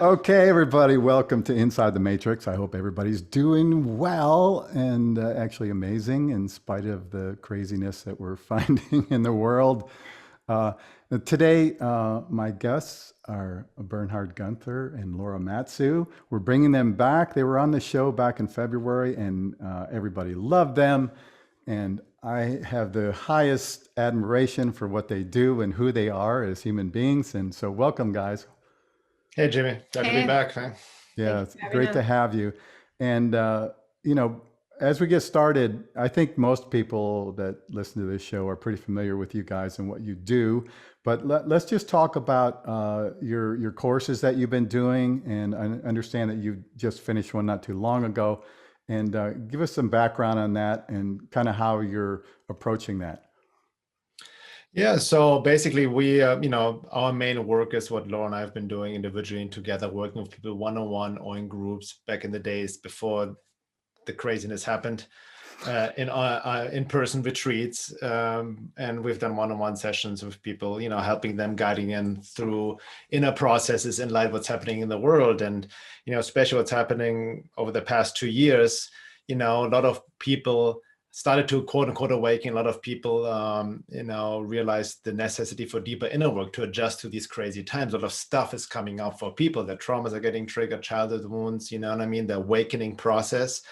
Okay, everybody, welcome to Inside the Matrix. I hope everybody's doing well and actually amazing in spite of the craziness that we're finding in the world. Uh, Today, my guests are Bernhard Guenther and Laura Matsue. We're bringing them back. They were on the show back in February, and everybody loved them. And I have the highest admiration for what they do and who they are as human beings. And so, welcome, guys. Hey, Jimmy. Glad to be Hey, back, man. thank Yeah, you it's for having great us. to have you. And, you know, as we get started, I think most people that listen to this show are pretty familiar with you guys and what you do. But let's just talk about your courses that you've been doing. And I understand that you just finished one not too long ago. And give us some background on that and kind of how you're approaching that. Yeah, so basically, our main work is what Laura and I have been doing individually and together, working with people one-on-one or in groups back in the days before the craziness happened, in in-person retreats. And we've done one-on-one sessions with people, helping them, guiding them through inner processes in light of what's happening in the world. And, especially what's happening over the past 2 years, a lot of people started to quote unquote awaken. A lot of people, realized the necessity for deeper inner work to adjust to these crazy times. A lot of stuff is coming up for people. Their traumas are getting triggered, childhood wounds, you know what I mean? The awakening process.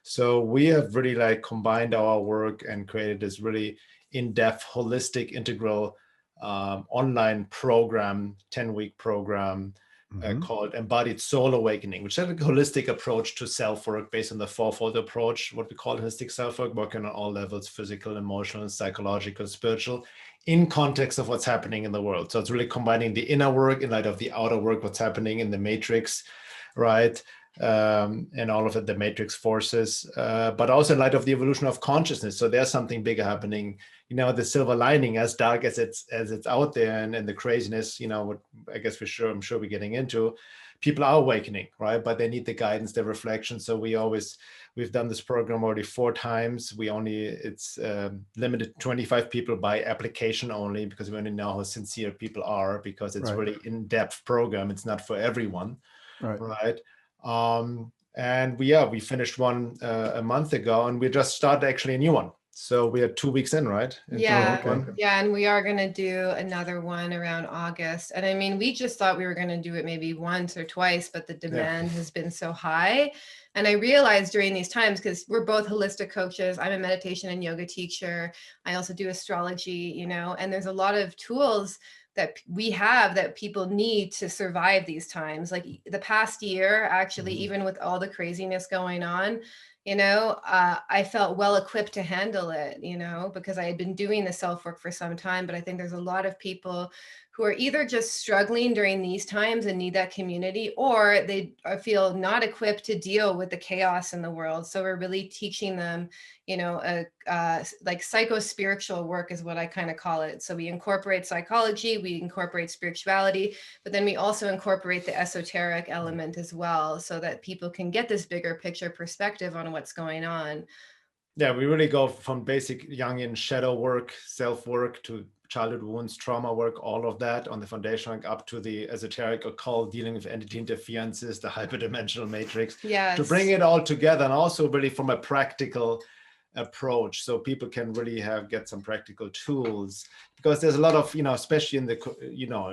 So we have really like combined our work and created this really in-depth, holistic, integral online program, 10-week program Hmm. called Embodied Soul Awakening, which is a holistic approach to self-work based on the fourfold approach, what we call holistic self-work, working on all levels, physical, emotional, psychological, spiritual, in context of what's happening in the world. So it's really combining the inner work in light of the outer work, what's happening in the matrix, right? And all of it, the matrix forces, but also in light of the evolution of consciousness. So there's something bigger happening, the silver lining, as dark as it's out there, and the craziness, what I guess I'm sure we're getting into, people are awakening, right? But they need the guidance, the reflection. So we've done this program already 4 times. It's limited to 25 people by application only, because we only know how sincere people are, because it's Right, really in-depth program. It's not for everyone, right. right? And we finished one a month ago, and we just started actually a new one. So we are 2 weeks in, right? Into the Oh, new Yeah, okay. one. yeah, and we are going to do another one around August. And I mean, we just thought we were going to do it maybe once or twice, but the Yeah. demand has been so high. And I realized during these times, because we're both holistic coaches, I'm a meditation and yoga teacher. I also do astrology, and there's a lot of tools that we have that people need to survive these times. Like the past year, actually, Mhm. even with all the craziness going on, I felt well equipped to handle it, because I had been doing the self work for some time. But I think there's a lot of people who are either just struggling during these times and need that community, or they feel not equipped to deal with the chaos in the world. So we're really teaching them, like psycho-spiritual work is what I kind of call it. So we incorporate psychology, we incorporate spirituality, but then we also incorporate the esoteric element as well, so that people can get this bigger picture perspective on what's going on. Yeah, we really go from basic Jungian shadow work, self work, to childhood wounds, trauma work, all of that on the foundation, like up to the esoteric occult, dealing with entity interferences, the hyperdimensional matrix, to bring Yes. it all together, and also really from a practical approach, so people can really get some practical tools, because there's a lot of, especially in the,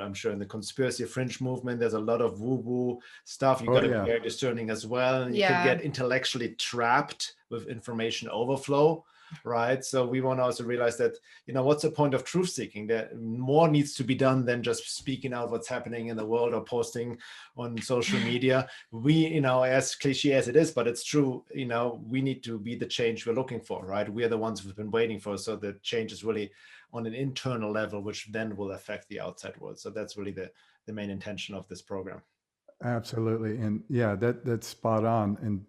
I'm sure in the conspiracy fringe movement, there's a lot of woo woo stuff. You Oh, got to be yeah. very discerning as well, and you could Yeah. get intellectually trapped with information overflow, right? So we want to also realize that, what's the point of truth seeking? That more needs to be done than just speaking out what's happening in the world or posting on social media. We, as cliche as it is, but it's true, we need to be the change we're looking for, right? We are the ones we've been waiting for. So the change is really on an internal level, which then will affect the outside world. So that's really the main intention of this program. Absolutely. And yeah, that's spot on. And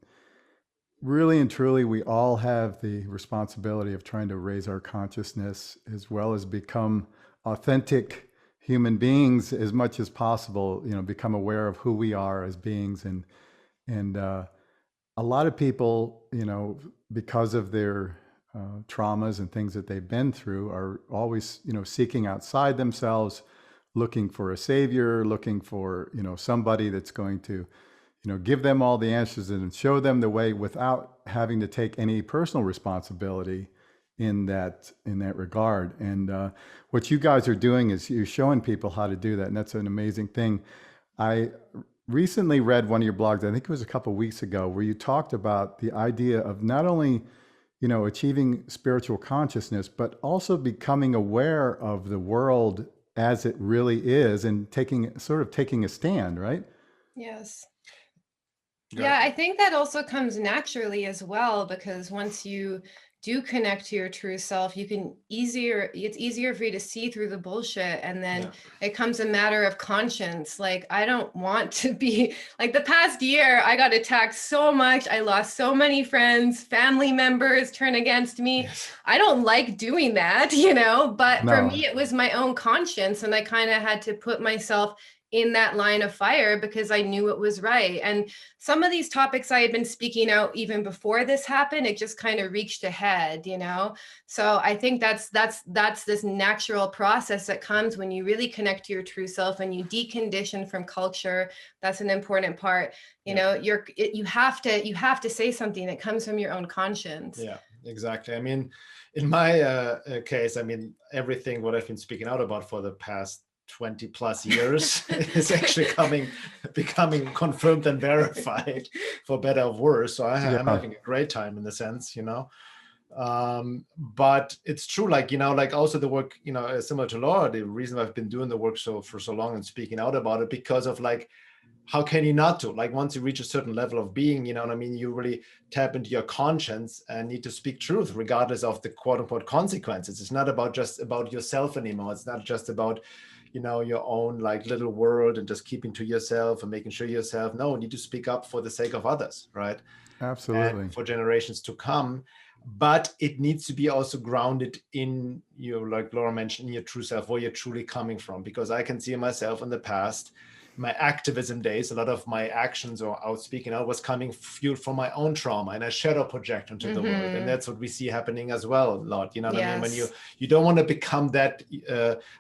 really and truly, we all have the responsibility of trying to raise our consciousness as well as become authentic human beings as much as possible, become aware of who we are as beings. And a lot of people, because of their traumas and things that they've been through, are always, seeking outside themselves looking for a savior, looking for, somebody that's going to, give them all the answers and show them the way without having to take any personal responsibility in that regard. And what you guys are doing is you're showing people how to do that, and that's an amazing thing. I recently read one of your blogs, I think it was a couple of weeks ago, where you talked about the idea of not only, achieving spiritual consciousness, but also becoming aware of the world as it really is and taking a stand, right? Yes. Yeah. Yeah, I think that also comes naturally as well, because once you do connect to your true self, it's easier for you to see through the bullshit. And then Yeah. it comes a matter of conscience. Like, I don't want to be like, the past year, I got attacked so much. I lost so many friends, family members turn against me. Yes. I don't like doing that, but for No. me, it was my own conscience. And I kind of had to put myself in that line of fire because I knew it was right. And some of these topics I had been speaking out even before this happened, it just kind of reached ahead, So I think that's this natural process that comes when you really connect to your true self and you decondition from culture. That's an important part. You have to say something that comes from your own conscience. Yeah, exactly. I mean, in my case, everything what I've been speaking out about for the past 20 plus years is actually becoming confirmed and verified, for better or worse. So I'm having a great time in the sense, but it's true, like also the work, similar to Laura, the reason I've been doing the work for so long and speaking out about it, because of how can you not to, once you reach a certain level of being, you really tap into your conscience and need to speak truth regardless of the quote unquote consequences. It's not just about yourself anymore. It's not just about your own little world and just keeping to yourself and making sure yourself. No, you need to speak up for the sake of others, right? Absolutely. And for generations to come. But it needs to be also grounded in like Laura mentioned, in your true self, where you're truly coming from. Because I can see myself in the past, my activism days, a lot of my actions or out speaking out was coming fueled from my own trauma, and I shadow project onto the world. And that's what we see happening as well a lot. You know what I mean? When you don't want to become that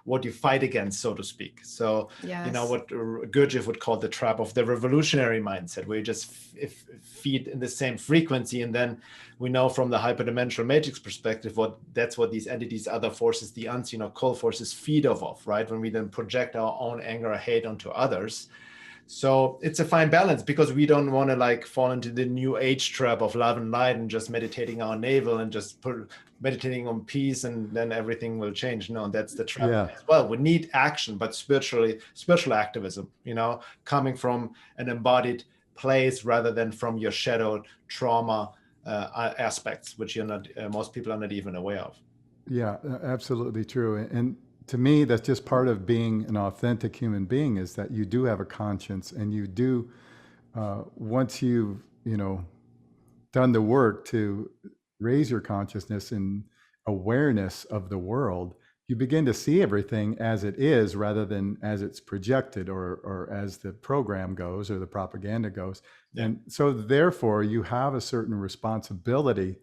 what you fight against, so to speak. So what Gurdjieff would call the trap of the revolutionary mindset, where you just feed in the same frequency, and then we know from the hyperdimensional matrix perspective that's what these entities, other forces, the unseen or cold forces feed off of, right? When we then project our own anger or hate onto others. So it's a fine balance, because we don't want to fall into the new age trap of love and light and just meditating our navel and just meditating on peace and then everything will change. No, that's the trap as well. We need action, but spiritual activism, coming from an embodied place rather than from your shadowed trauma aspects, which most people are not even aware of. Yeah, absolutely true. And to me, that's just part of being an authentic human being, is that you do have a conscience, and you do, once you've, done the work to raise your consciousness and awareness of the world, you begin to see everything as it is rather than as it's projected or as the program goes or the propaganda goes. Yeah. And so therefore you have a certain responsibility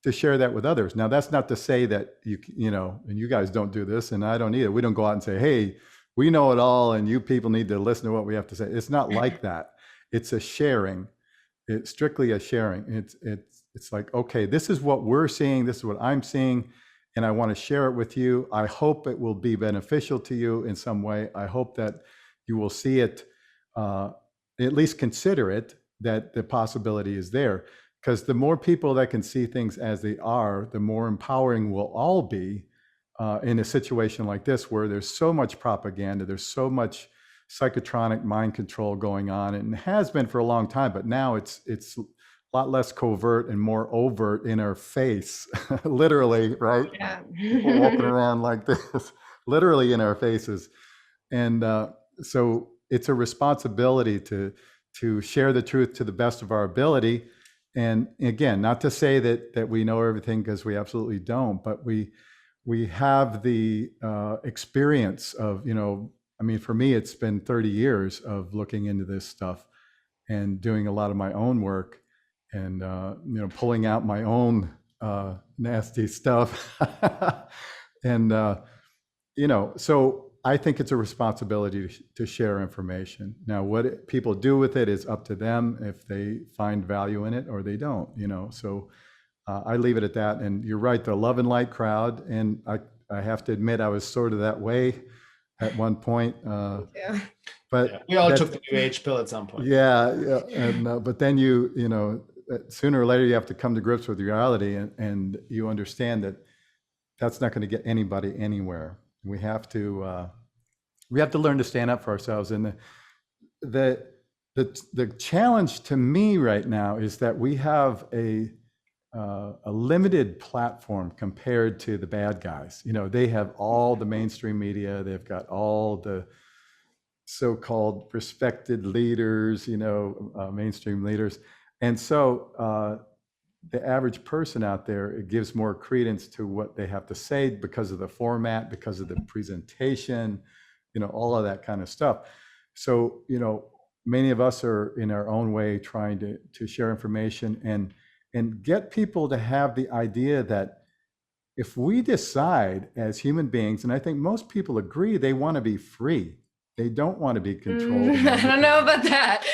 to share that with others. Now, that's not to say that and you guys don't do this, and I don't either. We don't go out and say, hey, we know it all and you people need to listen to what we have to say. It's not like that. It's a sharing. It's strictly a sharing. It's like, okay, this is what we're seeing. This is what I'm seeing, and I want to share it with you. I hope it will be beneficial to you in some way. I hope that you will see it, at least consider it, that the possibility is there. Because the more people that can see things as they are, the more empowering we'll all be in a situation like this, where there's so much propaganda, there's so much psychotronic mind control going on, and has been for a long time, but now it's a lot less covert and more overt in our face, literally, right? Yeah. People walking around like this, literally in our faces. And so it's a responsibility to share the truth to the best of our ability. And again, not to say that we know everything, because we absolutely don't, but we have the experience of, for me, it's been 30 years of looking into this stuff and doing a lot of my own work and, pulling out my own nasty stuff. And, so I think it's a responsibility to share information. Now, what people do with it is up to them if they find value in it or they don't, you know. So I leave it at that. And you're right, the love and light crowd. And I have to admit, I was sort of that way at one point. Yeah. But we all took the new age pill at some point. yeah, and but then you know, sooner or later you have to come to grips with reality, and you understand that that's not going to get anybody anywhere. We have to learn to stand up for ourselves. And the challenge to me right now is that we have a limited platform compared to the bad guys. You know, they have all the mainstream media, they've got all the so-called respected leaders, you know, mainstream leaders. And so the average person out there, it gives more credence to what they have to say because of the format, because of the presentation, you know, all of that kind of stuff. So, you know, many of us are in our own way trying to share information and get people to have the idea that if we decide as human beings, and I think most people agree, they want to be free. They don't want to be controlled. I don't know about that.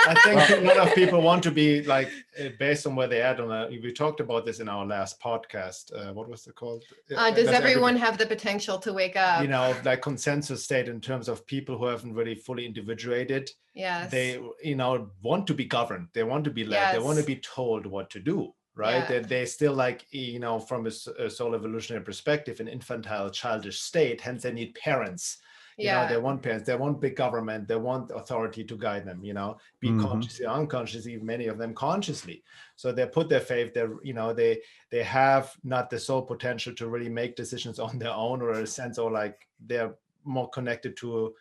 I think a lot of people want to be like, based on where they are. We talked about this in our last podcast. What was it called? Does everyone have the potential to wake up? You know, like consensus state in terms of people who haven't really fully individuated. Yes. They, you know, want to be governed. They want to be led. Yes. They want to be told what to do. Right. Yeah. They still, like, you know, from a soul evolutionary perspective, an infantile, childish state. Hence, they need parents. You know, they want parents, they want big government, they want authority to guide them, you know, be consciously or unconsciously, many of them consciously. So they put their faith, you know, they have not the soul potential to really make decisions on their own, or a sense, or like they're more connected to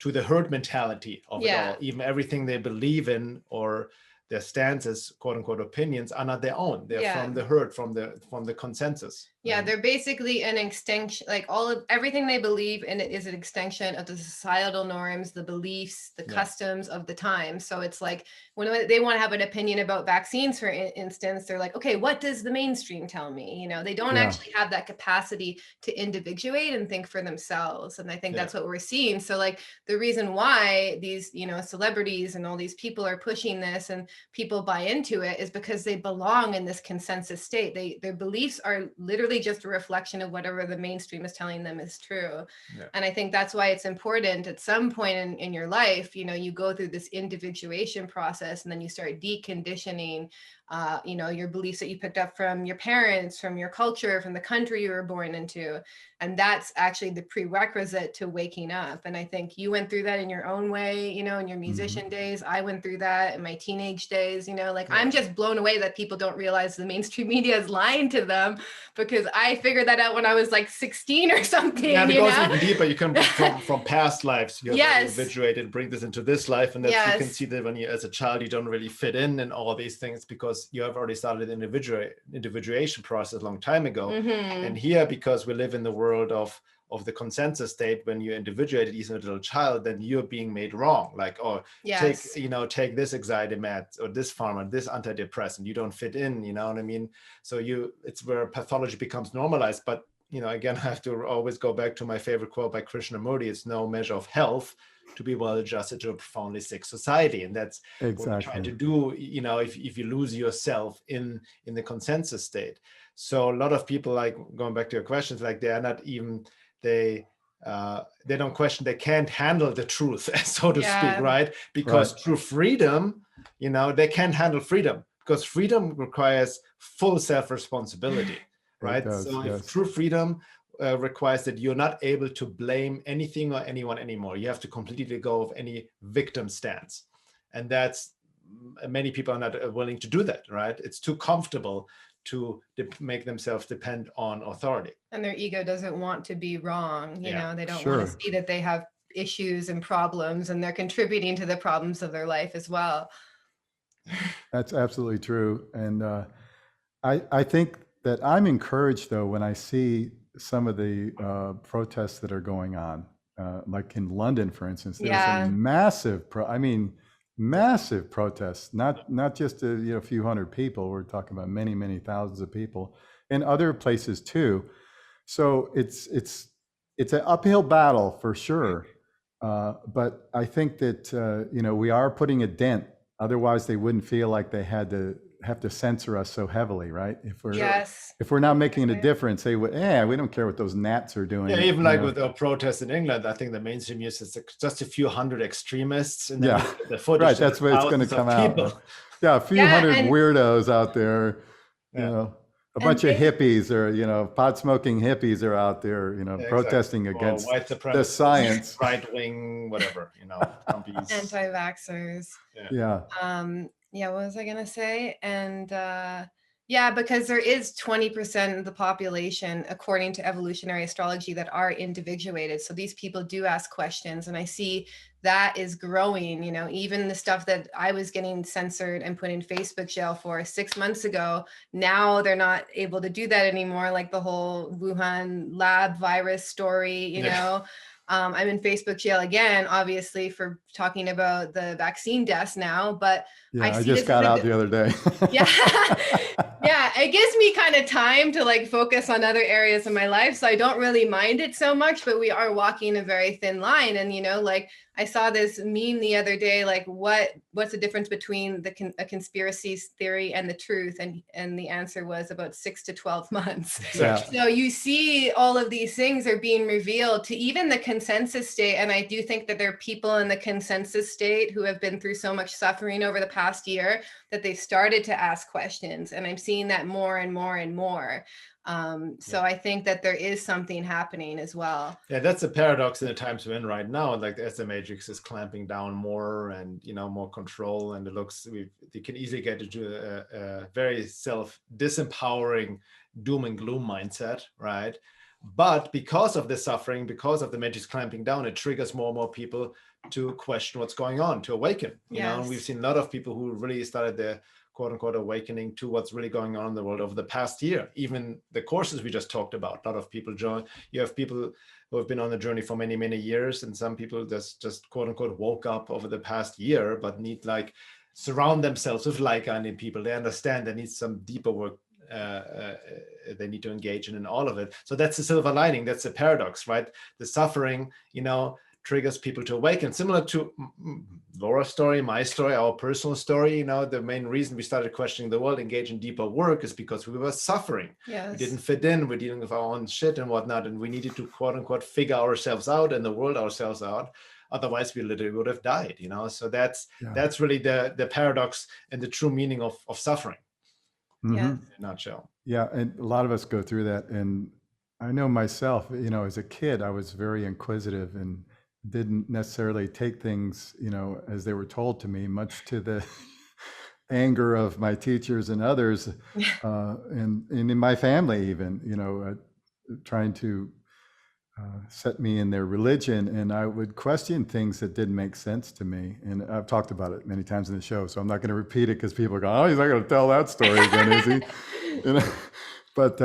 the herd mentality of it all. Even everything they believe in or their stances, quote unquote, opinions are not their own. They're from the herd, from the consensus. Yeah, they're basically an extension, like everything they believe in it is an extension of the societal norms, the beliefs, the customs of the time. So it's like when they want to have an opinion about vaccines, for instance, they're like, okay, what does the mainstream tell me? You know, they don't actually have that capacity to individuate and think for themselves. And I think that's what we're seeing. So like the reason why these, you know, celebrities and all these people are pushing this and people buy into it is because they belong in this consensus state. Their beliefs are literally just a reflection of whatever the mainstream is telling them is true. And I think that's why it's important at some point in your life, you know, you go through this individuation process and then you start deconditioning you know, your beliefs that you picked up from your parents, from your culture, from the country you were born into. And that's actually the prerequisite to waking up. And I think you went through that in your own way, you know, in your musician days. I went through that in my teenage days, you know, like I'm just blown away that people don't realize the mainstream media is lying to them, because I figured that out when I was like 16 or something. Yeah, you because know? even deeper, you come from past lives. You have individuated, bring this into this life, and that you can see that when you, as a child, you don't really fit in all these things because you have already started an individuation process a long time ago. And here, because we live in the world of the consensus state, when you're individuated, even a little child, then you're being made wrong. Like, oh, take this anxiety meds or this pharma, this antidepressant, you don't fit in, you know what I mean? So it's where pathology becomes normalized. But, you know, again, I have to always go back to my favorite quote by Krishnamurti: it's no measure of health to be well adjusted to a profoundly sick society. And that's what we're trying to do, you know, if you lose yourself in the consensus state. So a lot of people, like, going back to your questions, like they are not even, they don't question, they can't handle the truth, so to speak, right? Because true freedom, you know, they can't handle freedom, because freedom requires full self-responsibility, right? If true freedom requires that you're not able to blame anything or anyone anymore. You have to completely let go of any victim stance. And that's, many people are not willing to do that, right? It's too comfortable to make themselves depend on authority. And their ego doesn't want to be wrong. You know, they don't want to see that they have issues and problems, and they're contributing to the problems of their life as well. That's absolutely true. And I think that I'm encouraged, though, when I see some of the protests that are going on, like in London, for instance. There's a massive, massive protests, not just a few hundred people. We're talking about many thousands of people, and other places too. So it's it's an uphill battle for sure. But I think that we are putting a dent. Otherwise, they wouldn't feel like they have to censor us so heavily, right? Yes. If we're not making a difference, they would. We don't care what those gnats are doing. Yeah, even like with the protests in England, I think the mainstream news is just a few hundred extremists, and then the footage. Right, that's what it's going to come out. Right? Yeah, a few hundred weirdos out there. A bunch of hippies or, pot smoking hippies are out there, protesting against white the science. Right wing, whatever, anti-vaxxers. Yeah. What was I going to say? And because there is 20% of the population, according to evolutionary astrology, that are individuated. So these people do ask questions, and I see that is growing. Even the stuff that I was getting censored and put in Facebook jail for 6 months ago, now they're not able to do that anymore. Like the whole Wuhan lab virus story, I'm in Facebook jail again, obviously, for talking about the vaccine deaths now, but I just got out the other day. It gives me kind of time to like focus on other areas of my life. So I don't really mind it so much, but we are walking a very thin line. And, like I saw this meme the other day, like what's the difference between a conspiracy theory and the truth? And the answer was about 6 to 12 months. Yeah. So you see all of these things are being revealed to even the consensus state. And I do think that there are people in the consensus state who have been through so much suffering over the past year that they've started to ask questions. And I'm seeing that more and more and more. So I think that there is something happening as well. Yeah, that's a paradox in the times we're in right now. Like as the matrix is clamping down more and more control, and they can easily get into a very disempowering doom and gloom mindset, right? But because of the suffering, because of the matrix clamping down, it triggers more and more people to question what's going on, to awaken. And we've seen a lot of people who really started their quote unquote awakening to what's really going on in the world over the past year. Even the courses we just talked about, a lot of people join. You have people who have been on the journey for many, many years, and some people just quote unquote woke up over the past year, but need surround themselves with like-minded people. They understand they need some deeper work. They need to engage in all of it. So that's the silver lining. That's the paradox, right? The suffering, triggers people to awaken. Similar to Laura's story, my story, our personal story. The main reason we started questioning the world, engage in deeper work, is because we were suffering. Yes. We didn't fit in. We're dealing with our own shit and whatnot, and we needed to quote unquote figure ourselves out and the world ourselves out. Otherwise, we literally would have died. So that's really the paradox and the true meaning of suffering. Mm-hmm. Yeah. In a nutshell. Yeah, and a lot of us go through that. And I know myself, as a kid, I was very inquisitive and didn't necessarily take things, as they were told to me, much to the anger of my teachers and others, and in my family even, trying to set me in their religion. And I would question things that didn't make sense to me. And I've talked about it many times in the show, so I'm not going to repeat it because people are going, oh, he's not going to tell that story again, is he? But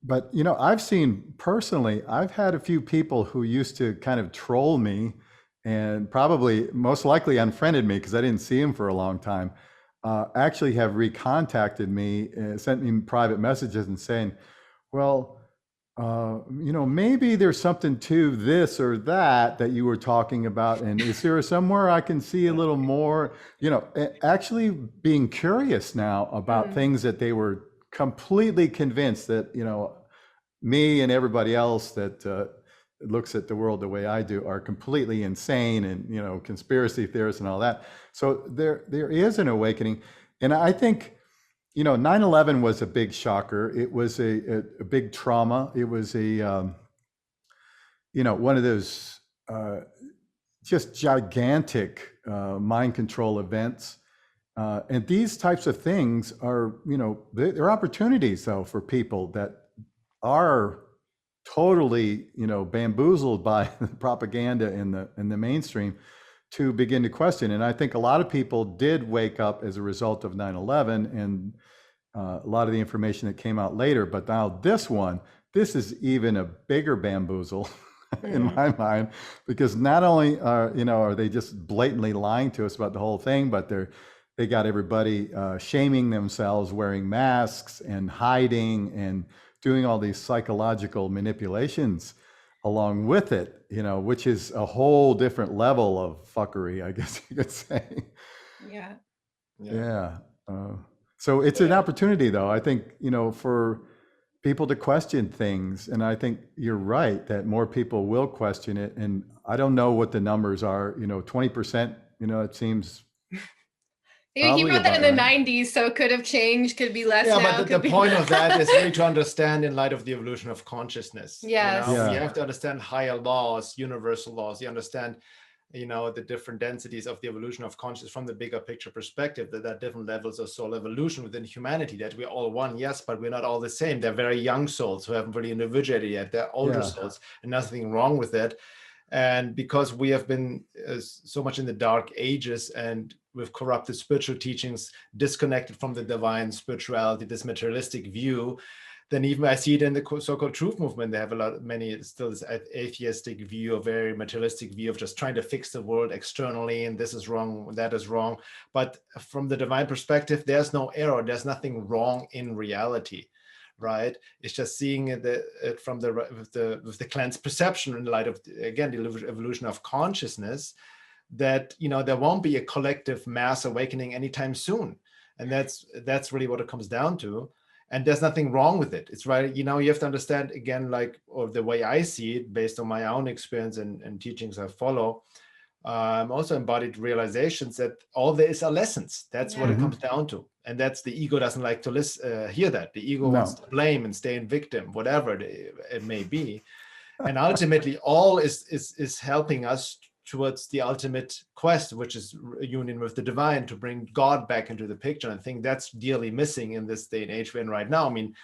But, I've seen personally, I've had a few people who used to kind of troll me and probably most likely unfriended me because I didn't see them for a long time, actually have recontacted me, sent me private messages and saying, well, maybe there's something to this or that you were talking about. And is there somewhere I can see a little more, actually being curious now about things that they were completely convinced that, me and everybody else that looks at the world the way I do are completely insane and, conspiracy theorists and all that. So there is an awakening. And I think, 9/11 was a big shocker. It was a big trauma. It was one of those just gigantic mind control events. And these types of things are, they're opportunities though for people that are totally, bamboozled by the propaganda in the mainstream to begin to question. And I think a lot of people did wake up as a result of 9/11 and a lot of the information that came out later. But now this is even a bigger bamboozle in my mind, because not only are they just blatantly lying to us about the whole thing, but they got everybody shaming themselves, wearing masks and hiding and doing all these psychological manipulations along with it, which is a whole different level of fuckery, I guess you could say. Yeah. Yeah. So it's an opportunity, though, I think, for people to question things. And I think you're right that more people will question it. And I don't know what the numbers are, 20%, it seems He probably wrote that in about the right. 90s, so could have changed, could be less Yeah, now, but the could be point more. of that is really to understand in light of the evolution of consciousness. Yes. We Yeah. have to understand higher laws, universal laws. You understand, the different densities of the evolution of consciousness from the bigger picture perspective, that there are different levels of soul evolution within humanity, that we're all one, yes, but we're not all the same. They're very young souls who haven't really individuated yet. They're older Yeah. souls, and nothing wrong with it. And because we have been so much in the dark ages and with corrupted spiritual teachings, disconnected from the divine spirituality, this materialistic view, then even I see it in the so-called truth movement. They have many still this atheistic view, a very materialistic view of just trying to fix the world externally, and this is wrong, that is wrong. But from the divine perspective, there's no error. There's nothing wrong in reality. Right? It's just seeing it from with the cleansed perception in light of, again, the evolution of consciousness, that there won't be a collective mass awakening anytime soon, and that's really what it comes down to. And there's nothing wrong with it. It's right. You have to understand, again, or the way I see it, based on my own experience and teachings I follow. Also embodied realizations that all there is are lessons. That's what it comes down to. And that's the ego doesn't like to hear that. The ego wants to blame and stay in victim, whatever it may be. And ultimately, all is helping us towards the ultimate quest, which is a union with the divine, to bring God back into the picture. And I think that's dearly missing in this day and age we're in right now. I mean,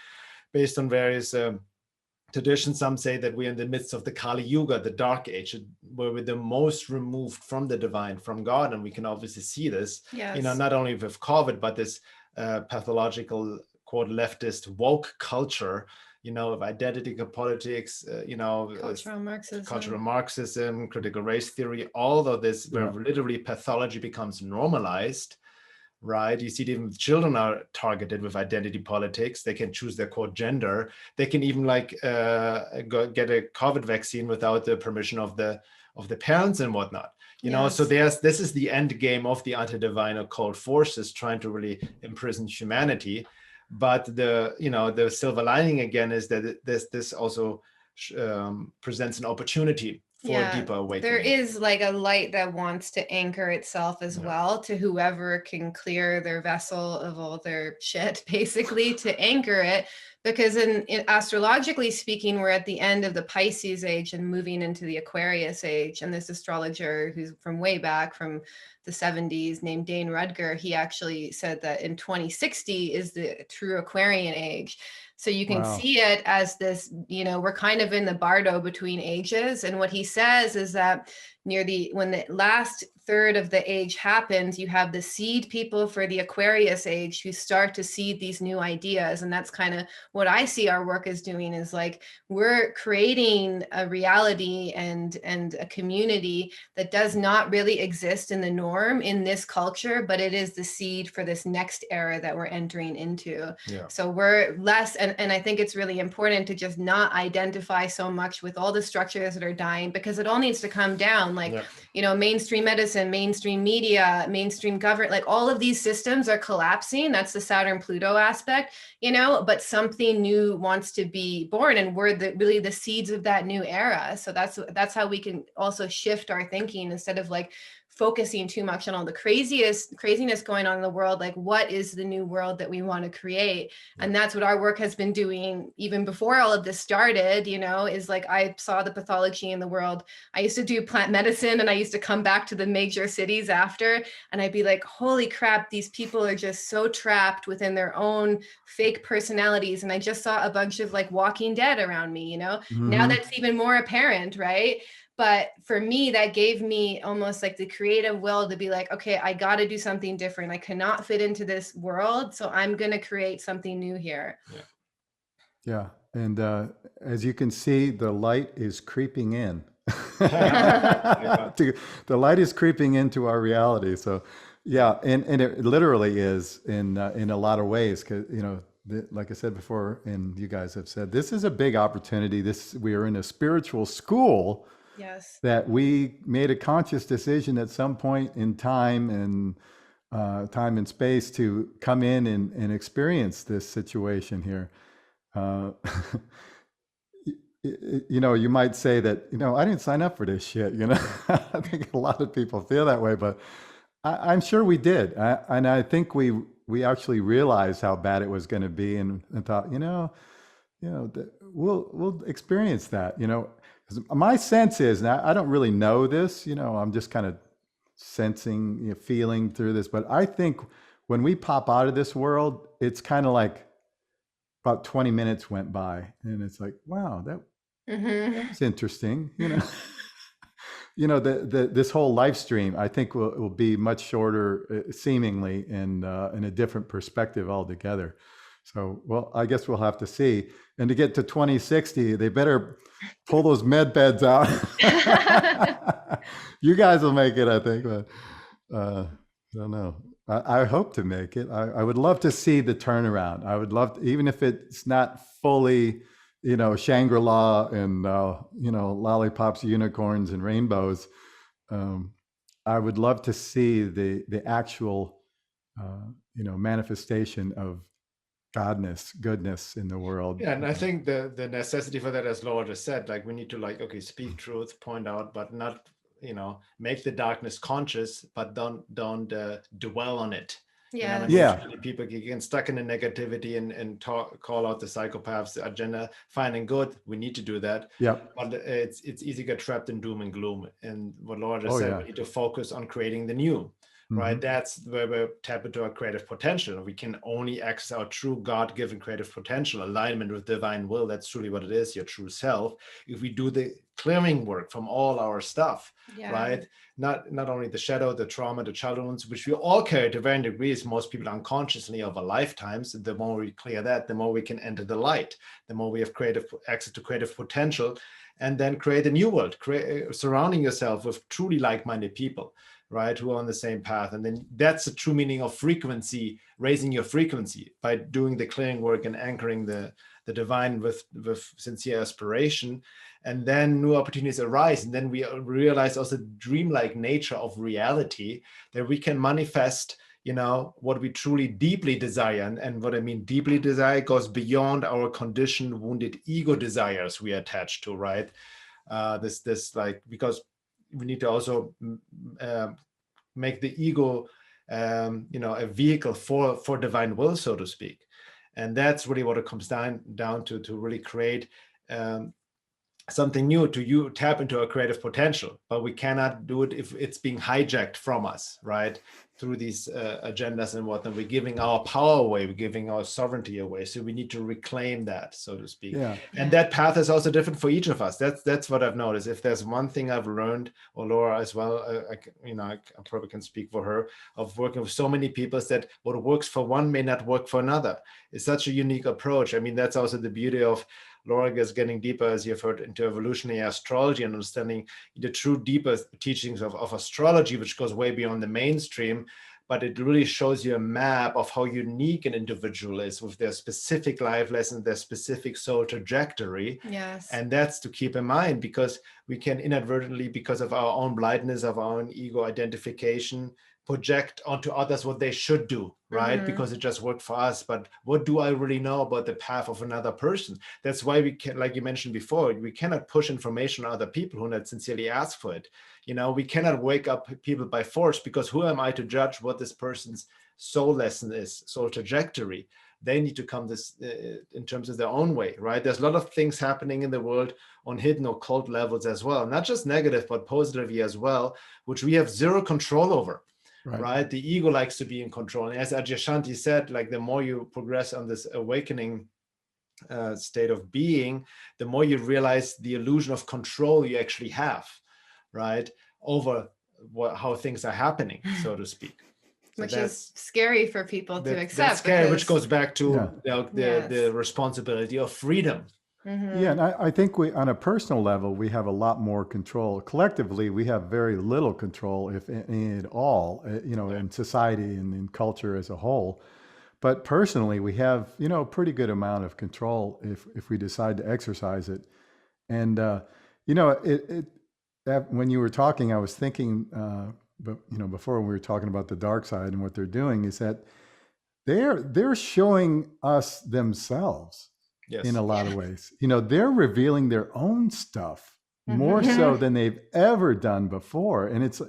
based on various traditions, some say that we're in the midst of the Kali Yuga, the dark age, where we're the most removed from the divine, from God. And we can obviously see this, Yes. Not only with COVID, but this pathological, quote, leftist woke culture, of identity politics, cultural Marxism, critical race theory, all of this, where literally pathology becomes normalized. Right? You see, even children are targeted with identity politics. They can choose their quote gender. They can even get a COVID vaccine without the permission of the parents and whatnot. So this is the end game of the anti-divine occult forces trying to really imprison humanity. But the silver lining again is that this also presents an opportunity for a deeper awakening. There is a light that wants to anchor itself as well to whoever can clear their vessel of all their shit, basically, to anchor it. Because in astrologically speaking, we're at the end of the Pisces age and moving into the Aquarius age. And this astrologer who's from way back from the 70s named Dane Rudger, he actually said that in 2060 is the true Aquarian age. So you can see it as this, we're kind of in the bardo between ages. And what he says is that when the last third of the age happens, you have the seed people for the Aquarius age who start to seed these new ideas. And that's kind of what I see our work is doing, is we're creating a reality and a community that does not really exist in the norm in this culture, but it is the seed for this next era that we're entering into. So we're less, and I think it's really important to just not identify so much with all the structures that are dying, because it all needs to come down. Mainstream medicine, mainstream media, mainstream government, all of these systems are collapsing. That's the Saturn Pluto aspect, but something new wants to be born, and we're really the seeds of that new era. So that's how we can also shift our thinking, instead of focusing too much on all the craziness going on in the world. What is the new world that we want to create? And that's what our work has been doing even before all of this started, is I saw the pathology in the world. I used to do plant medicine, and I used to come back to the major cities after, and I'd be like, holy crap, these people are just so trapped within their own fake personalities. And I just saw a bunch of Walking Dead around me, Now that's even more apparent, right? But for me, that gave me almost the creative will to be okay, I got to do something different. I cannot fit into this world, so I'm going to create something new here. Yeah. And as you can see, the light is creeping in. The light is creeping into our reality. So, yeah, and it literally is in a lot of ways, because like I said before, and you guys have said, this is a big opportunity. We are in a spiritual school Yes. that we made a conscious decision at some point in time and space to come in and experience this situation here. Uh, you might say that, I didn't sign up for this shit. I think a lot of people feel that way, but I'm sure we did. And I think we actually realized how bad it was going to be, and thought, we'll experience that. 'Cause my sense is, and I don't really know this. I'm just kind of sensing, feeling through this. But I think when we pop out of this world, it's kind of like about 20 minutes went by, and it's like, wow, that Hmm. was interesting. This whole live stream, I think will be much shorter, seemingly, and in a different perspective altogether. So, well, I guess we'll have to see. And to get to 2060, they better pull those med beds out. You guys will make it, I think, but I don't know. I hope to make it. I would love to see the turnaround. I would love to, even if it's not fully, Shangri-La and, lollipops, unicorns, and rainbows. I would love to see the actual, manifestation of godness, goodness in the world. Yeah, and I think the necessity for that, as Laura just said, like we need to okay, speak truth, point out, but not, make the darkness conscious, but don't dwell on it. Yes. Yeah. People get stuck in the negativity and call out the psychopaths, the agenda, fine and good. We need to do that. Yeah. But it's easy to get trapped in doom and gloom. And what Laura just Oh, said, yeah. we need to focus on creating the new. Right, that's where we tap into our creative potential. We can only access our true God-given creative potential, alignment with divine will. That's truly what it is, your true self. If we do the clearing work from all our stuff, Yeah. right? Not only the shadow, the trauma, the childhood wounds, which we all carry to varying degrees, most people unconsciously over lifetimes. The more we clear that, the more we can enter the light, the more we have access to creative potential, and then create a new world, surrounding yourself with truly like-minded people, right, who are on the same path. And then that's the true meaning of frequency, raising your frequency by doing the clearing work and anchoring the divine with sincere aspiration. And then new opportunities arise. And then we realize also the dreamlike nature of reality, that we can manifest, what we truly deeply desire. And what I mean deeply desire goes beyond our conditioned, wounded ego desires we attach to, right? Because we need to also make the ego, a vehicle for divine will, so to speak. And that's really what it comes down to really create something new, to tap into our creative potential. But we cannot do it if it's being hijacked from us, right? Through these agendas and whatnot. We're giving our power away, we're giving our sovereignty away. So we need to reclaim that, so to speak. Yeah. And that path is also different for each of us. That's what I've noticed. If there's one thing I've learned, or Laura as well, I probably can speak for her, of working with so many people, is that what works for one may not work for another. It's such a unique approach. I mean, that's also the beauty of Laura is getting deeper, as you've heard, into evolutionary astrology and understanding the true deeper teachings of astrology, which goes way beyond the mainstream. But it really shows you a map of how unique an individual is with their specific life lesson, their specific soul trajectory. Yes. And that's to keep in mind, because we can inadvertently, because of our own blindness, of our own ego identification, project onto others what they should do, right? Because it just worked for us. But what do I really know about the path of another person? That's why we can, like you mentioned before, we cannot push information on other people who not sincerely ask for it. We cannot wake up people by force, because who am I to judge what this person's soul lesson is, soul trajectory? They need to come this in terms of their own way, right? There's a lot of things happening in the world on hidden occult levels as well, not just negative, but positively as well, which we have zero control over. Right. The ego likes to be in control. And as Adyashanti said, like the more you progress on this awakening state of being, the more you realize the illusion of control you actually have, right, over how things are happening, so to speak. So which is scary for people to accept. That's scary, which goes back to Yes. the responsibility of freedom. Yeah, and I think on a personal level, we have a lot more control. Collectively, we have very little control, if any at all, in society and in culture as a whole. but personally, we have, a pretty good amount of control if we decide to exercise it. And when you were talking, I was thinking, but before we were talking about the dark side and what they're doing, is that they're showing us themselves in Yes. a lot of ways. They're revealing their own stuff more so than they've ever done before. And it's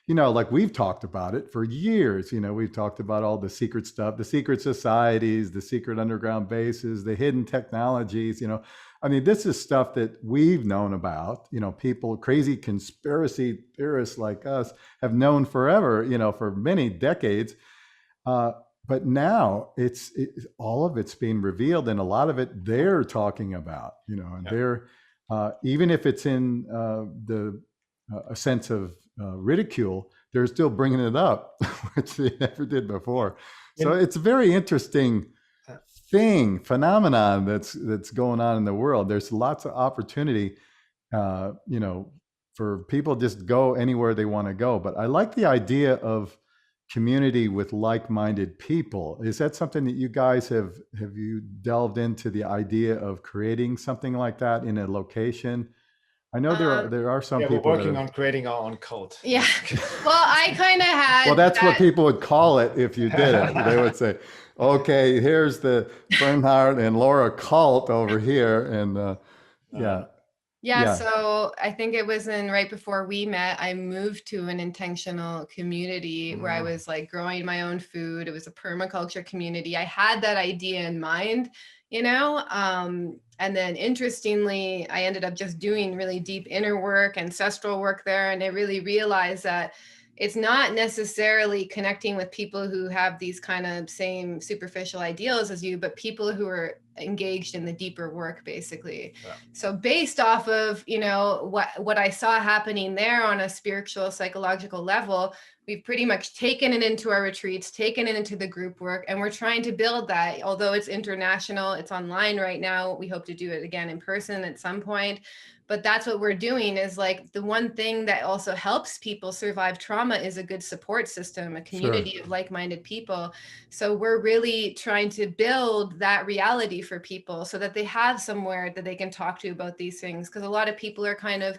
like we've talked about it for years. We've talked about all the secret stuff, the secret societies, the secret underground bases, the hidden technologies. I mean, this is stuff that we've known about. People, crazy conspiracy theorists like us, have known forever, for many decades. But now it's all of it's being revealed, and a lot of it they're talking about, and they're even if it's in a sense of ridicule, they're still bringing it up, which they never did before. So it's a very interesting phenomenon that's going on in the world. There's lots of opportunity, for people to just go anywhere they want to go. But I like the idea of community with like-minded people. Is that something that you guys have you delved into, the idea of creating something like that in a location? I know there are some people we're working on creating our own cult. Yeah. Well, I kind of had. Well, that's what people would call it if you did it. They would say, "Okay, here's the Bernhard and Laura cult over here," and Yeah, so I think it was right before we met, I moved to an intentional community where I was like growing my own food. It was a permaculture community. I had that idea in mind, and then interestingly, I ended up just doing really deep inner work, ancestral work there. And I really realized that it's not necessarily connecting with people who have these kind of same superficial ideals as you, but people who are engaged in the deeper work, basically. Yeah. So based off of, what I saw happening there on a spiritual, psychological level, we've pretty much taken it into our retreats, taken it into the group work, and we're trying to build that. Although it's international, it's online right now. We hope to do it again in person at some point. But that's what we're doing, is like the one thing that also helps people survive trauma is a good support system, a community of like-minded people. So we're really trying to build that reality for people so that they have somewhere that they can talk to about these things. Because a lot of people are kind of,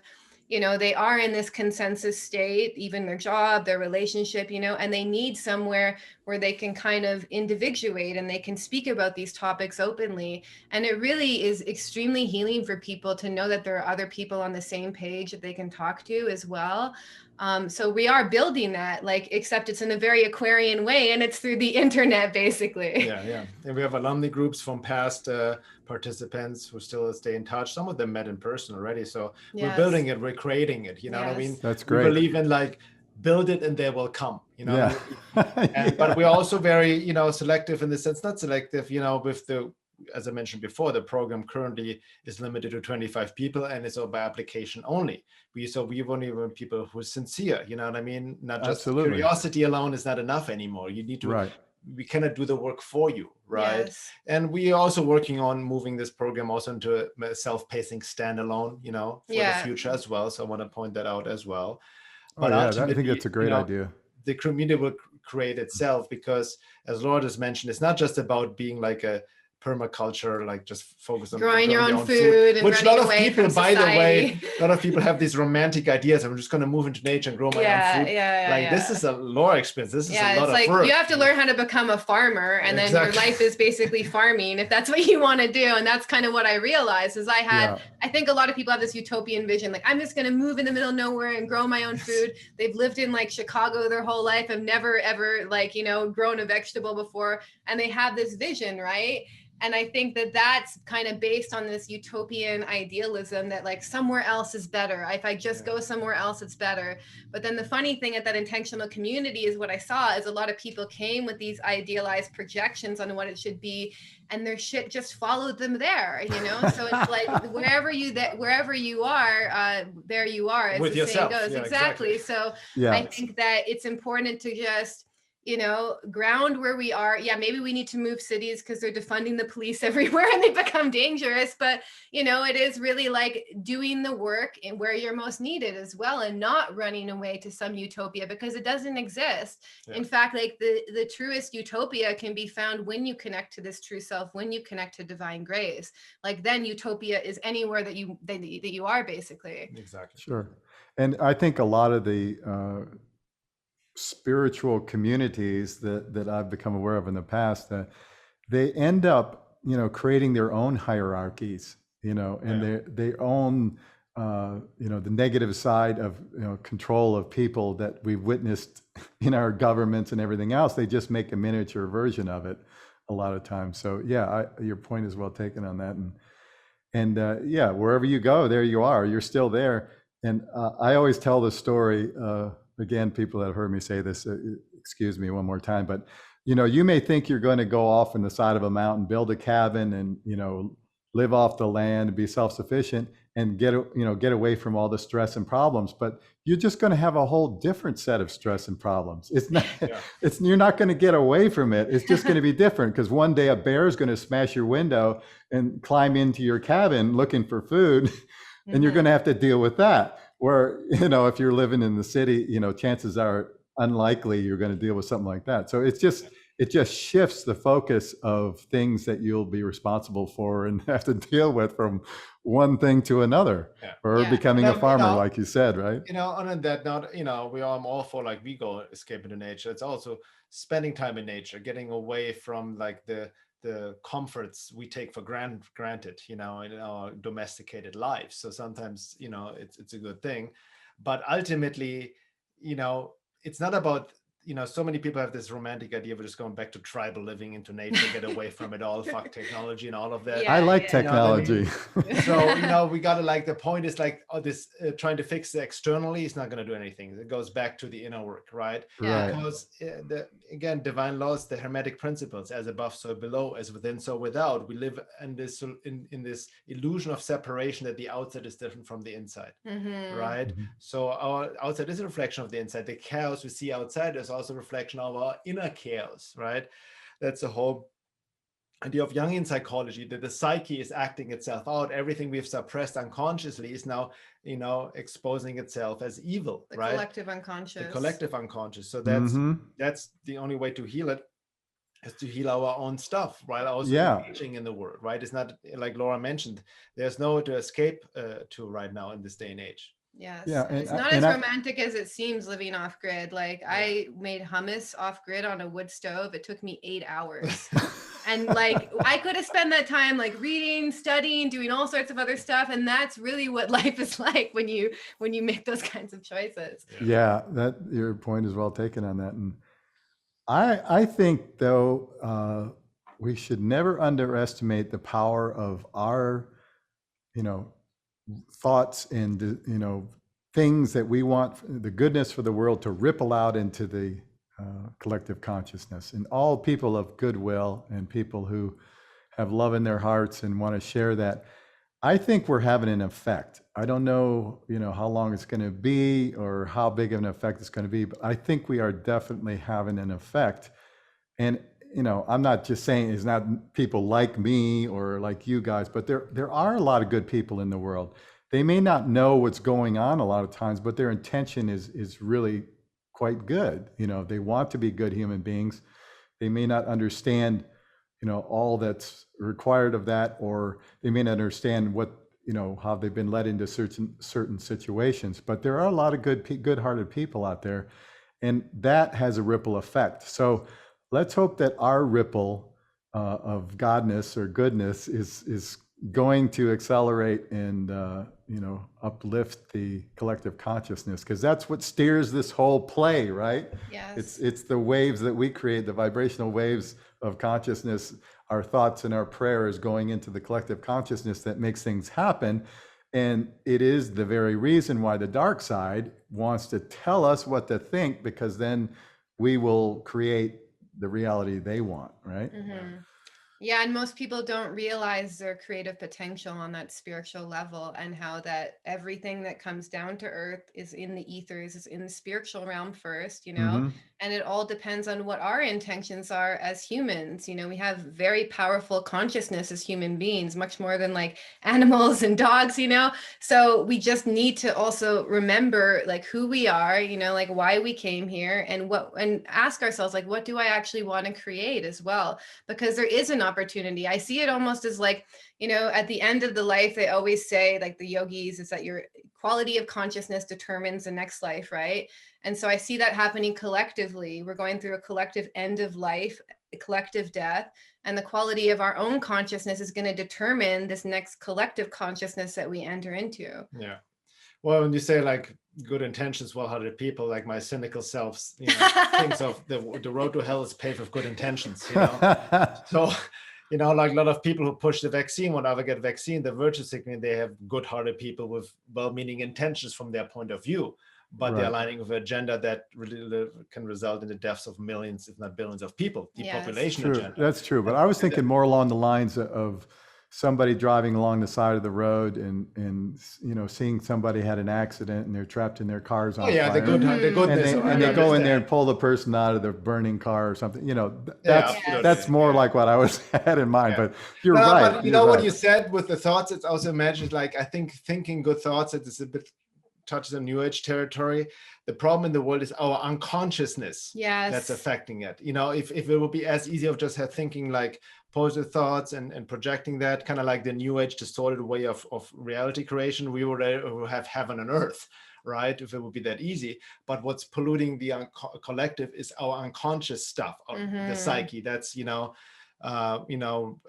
they are in this consensus state, even their job, their relationship, and they need somewhere where they can kind of individuate and they can speak about these topics openly. And it really is extremely healing for people to know that there are other people on the same page that they can talk to as well. So we are building that, except it's in a very Aquarian way, and it's through the internet, basically. Yeah. And we have alumni groups from past participants who still stay in touch. Some of them met in person already. So we're building it, we're creating it. You know what I mean? That's great. We believe in build it and they will come. But we're also very, selective in the sense, not selective, with the, as I mentioned before, the program currently is limited to 25 people and it's by application only. We only want people who are sincere, you know what I mean? Not just curiosity alone is not enough anymore. You need to, we cannot do the work for you, right? Yes. And we are also working on moving this program also into a self-pacing standalone, for the future as well. So I want to point that out as well. But I think that's a great idea. The community will create itself because, as Laura just mentioned, it's not just about being like a permaculture, just focus on growing your own food and which a lot of people, by the way, a lot of people have these romantic ideas. I'm just going to move into nature and grow my own food. This is a Laura experience. This is a lot of work. You have to learn how to become a farmer, and then your life is basically farming if that's what you want to do. And that's kind of what I realized is I think a lot of people have this utopian vision, I'm just going to move in the middle of nowhere and grow my own food. They've lived in Chicago their whole life. Have never ever grown a vegetable before, and they have this vision, right? And I think that that's kind of based on this utopian idealism that somewhere else is better. If I just go somewhere else, it's better. But then the funny thing at that intentional community is what I saw is a lot of people came with these idealized projections on what it should be, and their shit just followed them there, So it's wherever you are, there you are, as with the yourself. saying goes. Exactly. So I think that it's important to just ground where we are. Yeah, maybe we need to move cities because they're defunding the police everywhere and they become dangerous. But, it is really like doing the work and where you're most needed as well, and not running away to some utopia because it doesn't exist. Yeah. In fact, like the truest utopia can be found when you connect to this true self, when you connect to divine grace. Like then utopia is anywhere that you are, basically. Exactly. Sure. And I think a lot of the spiritual communities that I've become aware of in the past, they end up, creating their own hierarchies, and they own, the negative side of, control of people that we've witnessed in our governments and everything else. They just make a miniature version of it a lot of times. So yeah, your point is well taken on that. And yeah, wherever you go, there you are. You're still there. And I always tell the story. Again, people that have heard me say this, excuse me one more time, but you may think you're going to go off on the side of a mountain, build a cabin, and live off the land and be self-sufficient and get away from all the stress and problems. But you're just going to have a whole different set of stress and problems. It's not. You're not going to get away from it. It's just going to be different because one day a bear is going to smash your window and climb into your cabin looking for food, and you're going to have to deal with that. Where, if you're living in the city, chances are unlikely you're going to deal with something like that. So it just shifts the focus of things that you'll be responsible for and have to deal with from one thing to another, or becoming a farmer, like you said, right? On that note, I'm all for like we go escape into nature. It's also spending time in nature, getting away from like the comforts we take for granted, in our domesticated lives. So sometimes, it's a good thing, but ultimately, it's not about, so many people have this romantic idea of just going back to tribal living into nature, get away from it all, fuck technology and all of that. I like technology. So, we got to like, the point is like, this trying to fix it externally is not going to do anything. It goes back to the inner work, right? Yeah. Because again, divine laws, the hermetic principles, as above, so below, as within, so without. We live in this illusion of separation that the outside is different from the inside, right? So our outside is a reflection of the inside. The chaos we see outside is also a reflection of our inner chaos, right? That's the whole idea of Jungian psychology, that the psyche is acting itself out. Everything we've suppressed unconsciously is now, exposing itself as evil, the right? Collective unconscious. The collective unconscious. So that's the only way to heal it, is to heal our own stuff while also engaging in the world, right? It's not like Laura mentioned, there's nowhere to escape to right now in this day and age. Yes. Yeah, it's not as romantic as it seems living off grid. Like I made hummus off grid on a wood stove. It took me 8 hours. And like I could have spent that time like reading, studying, doing all sorts of other stuff. And that's really what life is like when you make those kinds of choices. Yeah, that your point is well taken on that. And I think though, we should never underestimate the power of our, thoughts and, things that we want, the goodness for the world to ripple out into the collective consciousness. And all people of goodwill and people who have love in their hearts and want to share that, I think we're having an effect. I don't know, how long it's going to be or how big of an effect it's going to be, but I think we are definitely having an effect. And I'm not just saying it's not people like me or like you guys, but there are a lot of good people in the world. They may not know what's going on a lot of times, but their intention is really quite good. They want to be good human beings. They may not understand, all that's required of that, or they may not understand what, how they've been led into certain situations. But there are a lot of good-hearted people out there, and that has a ripple effect. So let's hope that our ripple of godness or goodness is going to accelerate and uplift the collective consciousness, because that's what steers this whole play, right? Yes. It's the waves that we create, the vibrational waves of consciousness, our thoughts and our prayers going into the collective consciousness that makes things happen. And it is the very reason why the dark side wants to tell us what to think, because then we will create the reality they want, right? Yeah, and most people don't realize their creative potential on that spiritual level, and how that everything that comes down to earth is in the ethers, is in the spiritual realm first, And it all depends on what our intentions are as humans. You know, we have very powerful consciousness as human beings, much more than like animals and dogs, you know. So we just need to also remember like who we are, you know, like why we came here, and ask ourselves like, what do I actually want to create as well? Because there is an opportunity. I see it almost as like, you know, at the end of the life, they always say, like the yogis, is that your quality of consciousness determines the next life, right? And so I see that happening collectively. We're going through a collective end of life, a collective death, and the quality of our own consciousness is going to determine this next collective consciousness that we enter into. Yeah. Well, when you say like good intentions, well-hearted people, like my cynical self, you know, thinks of the road to hell is paved with good intentions, you know. So, you know, like a lot of people who push the vaccine, whenever get vaccine, the virtue signaling, they have good-hearted people with well-meaning intentions from their point of view, but they're aligning with an agenda that really can result in the deaths of millions, if not billions of people. Depopulation agenda. That's true. But I was thinking more along the lines of somebody driving along the side of the road and you know, seeing somebody had an accident and they're trapped in their cars on fire. The goodness. And they go in there and pull the person out of the burning car or something. You know, that's more like what I had in mind. But you're right. But you know what you said with the thoughts, it's also imagined, like, I think thinking good thoughts, it is a bit touches on new age territory. The problem in the world is our unconsciousness that's affecting it. You know, if it would be as easy of just thinking like positive thoughts and projecting that, kind of like the new age distorted way of reality creation, we would have heaven on earth, right? If it would be that easy. But what's polluting the collective is our unconscious stuff, the psyche. That's,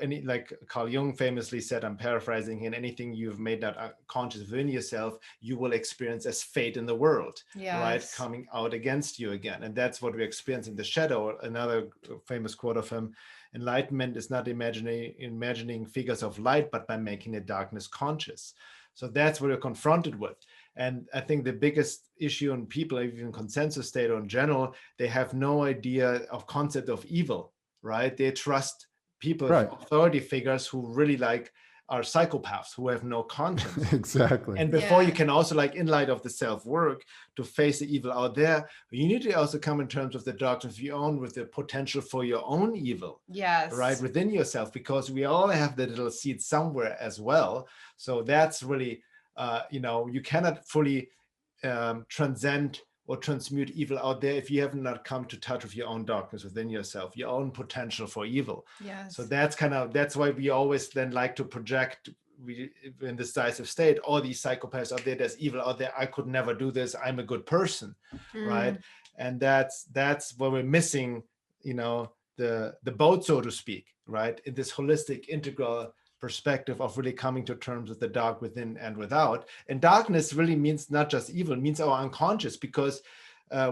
any, like Carl Jung famously said, I'm paraphrasing here, anything you've made that conscious within yourself, you will experience as fate in the world, right? Coming out against you again. And that's what we experience in the shadow. Another famous quote of him, enlightenment is not imagining figures of light, but by making the darkness conscious. So that's what we're confronted with. And I think the biggest issue in people, even consensus state or in general, they have no idea of concept of evil, right? They trust people, authority figures who really are psychopaths who have no conscience. Exactly. And before you can also, like, in light of the self-work to face the evil out there, you need to also come in terms of the darkness of your own, with the potential for your own evil. Right, within yourself, because we all have the little seed somewhere as well. So that's really, you cannot fully transcend or transmute evil out there if you have not come to touch with your own darkness within yourself, your own potential for evil. So that's why we always then like to project in this decisive state, all these psychopaths out there, there's evil out there, I could never do this, I'm a good person, right? And that's where we're missing, the boat, so to speak, right? In this holistic, integral perspective of really coming to terms with the dark within and without. And darkness really means not just evil, it means our unconscious, because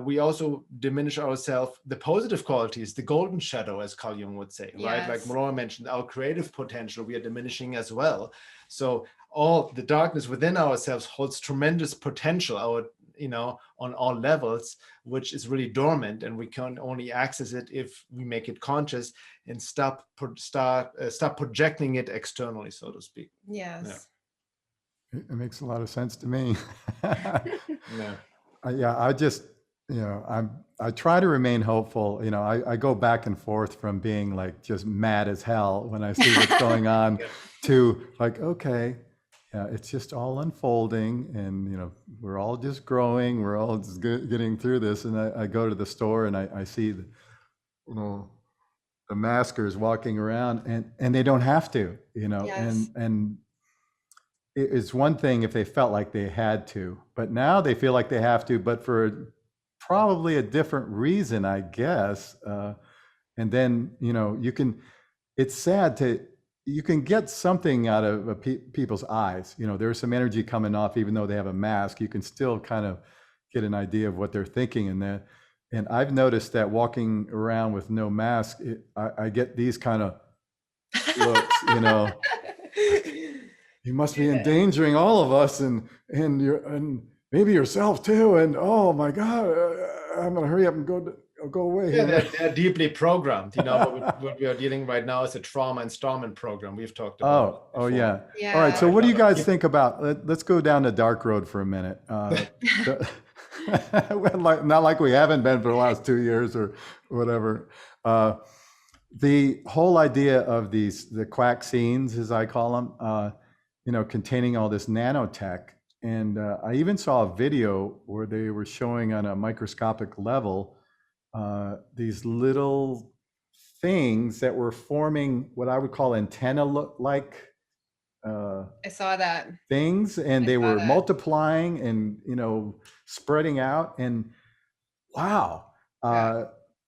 we also diminish ourselves, the positive qualities, the golden shadow, as Carl Jung would say, right? Like Laura mentioned, our creative potential, we are diminishing as well. So all the darkness within ourselves holds tremendous potential, on all levels, which is really dormant, and we can only access it if we make it conscious and stop projecting it externally, so to speak. It makes a lot of sense to me. I just, I try to remain hopeful. I go back and forth from being like just mad as hell when I see what's going on to like, okay, it's just all unfolding, and we're all just growing, we're all just getting through this. And I go to the store and I see the maskers walking around, and they don't have to, and it's one thing if they felt like they had to, but now they feel like they have to, but for probably a different reason, I guess. And then it's sad you can get something out of people's eyes. There's some energy coming off, even though they have a mask. You can still kind of get an idea of what they're thinking in there. And I've noticed that walking around with no mask, I get these kind of looks. You must be endangering all of us, and maybe yourself too. And oh my God, I'm gonna hurry up and go away. They're deeply programmed. What we are dealing right now is a trauma installment program we've talked about. All right. So what do you guys think about? Let's go down the dark road for a minute. Well, not like we haven't been for the last 2 years or whatever. Uh, the whole idea of the quaxines, as I call them, containing all this nanotech. And I even saw a video where they were showing on a microscopic level these little things that were forming what I would call antenna-like I saw that. things, and I they saw were that. multiplying and spreading out. And wow, Yeah.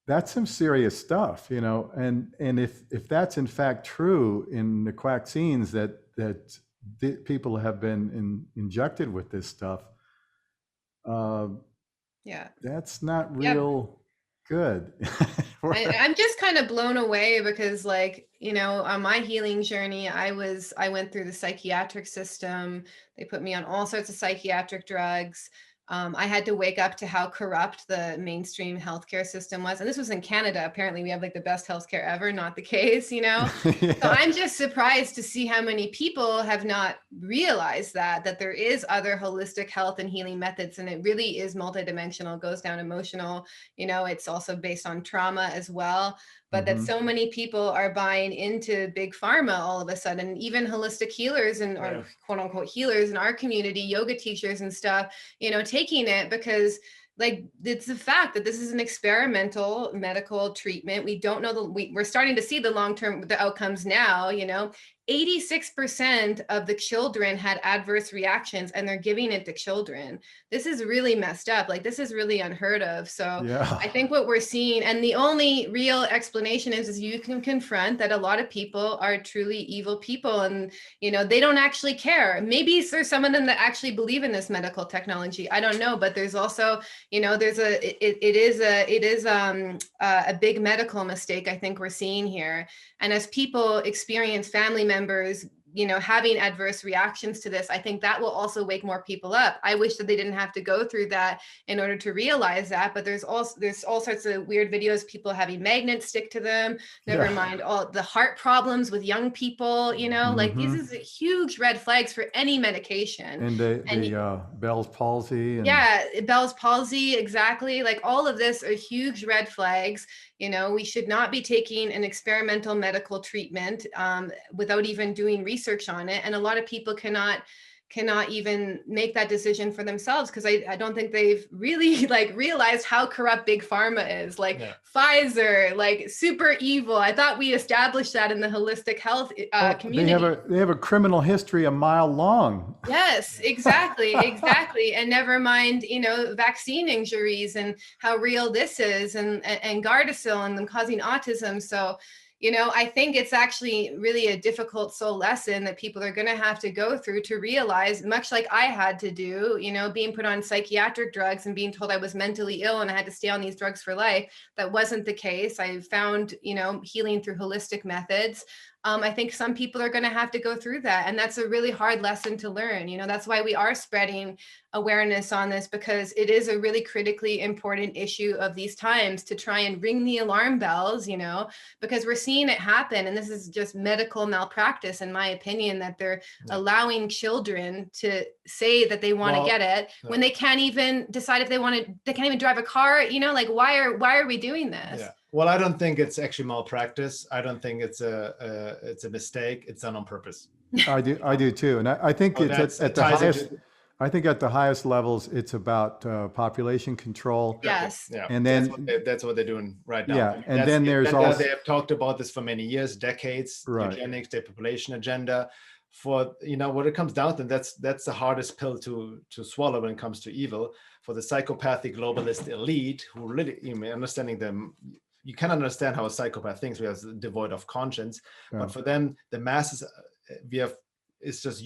that's some serious stuff, and if that's in fact true in the vaccines that people have been injected with this stuff, Yeah. that's not Yep. real good. I'm just kind of blown away because, like, on my healing journey, I went through the psychiatric system. They put me on all sorts of psychiatric drugs. I had to wake up to how corrupt the mainstream healthcare system was. And this was in Canada. Apparently we have like the best healthcare ever, not the case, So Yeah. I'm just surprised to see how many people have not realized that there is other holistic health and healing methods. And it really is multidimensional, goes down emotional, it's also based on trauma as well. But that so many people are buying into big pharma all of a sudden, even holistic healers and or quote unquote healers in our community, yoga teachers and stuff, taking it because like it's the fact that this is an experimental medical treatment. We don't know we're starting to see the long-term outcomes now, 86% of the children had adverse reactions and they're giving it to children. This is really messed up. Like this is really unheard of. So Yeah. I think what we're seeing, and the only real explanation is you can confront that a lot of people are truly evil people and, they don't actually care. Maybe there's some of them that actually believe in this medical technology. I don't know, but there's also, there's it is a big medical mistake I think we're seeing here. And as people experience family members, having adverse reactions to this, I think that will also wake more people up. I wish that they didn't have to go through that in order to realize that, but there's all sorts of weird videos, people having magnets stick to them, never mind all the heart problems with young people, like these is huge red flags for any medication. And the Bell's palsy. Bell's palsy, exactly. Like all of this are huge red flags. We should not be taking an experimental medical treatment without even doing research on it. And a lot of people cannot even make that decision for themselves because I don't think they've really like realized how corrupt big pharma is. Like Pfizer, like super evil. I thought we established that in the holistic health community. They have a criminal history a mile long. Yes, exactly. And never mind, vaccine injuries and how real this is and Gardasil and them causing autism. So, I think it's actually really a difficult soul lesson that people are going to have to go through to realize, much like I had to do, being put on psychiatric drugs and being told I was mentally ill and I had to stay on these drugs for life. That wasn't the case. I found, healing through holistic methods. I think some people are going to have to go through that. And that's a really hard lesson to learn. That's why we are spreading awareness on this, because it is a really critically important issue of these times to try and ring the alarm bells, because we're seeing it happen. And this is just medical malpractice, in my opinion, that they're allowing children to say that they want to get it when they can't even decide if they can't even drive a car, like why are we doing this? Yeah. Well, I don't think it's actually malpractice. I don't think it's a mistake. It's done on purpose. I do too, and I think it's at the highest. I think at the highest levels, it's about population control. Yes. Yeah. And then that's what they're doing right now. Yeah, and then there's also they have talked about this for many years, decades. Eugenics, depopulation agenda. For what it comes down to, that's the hardest pill to swallow when it comes to evil. For the psychopathic globalist elite, who really, understanding them. You can understand how a psychopath thinks, we are devoid of conscience, but for them, the masses, it's just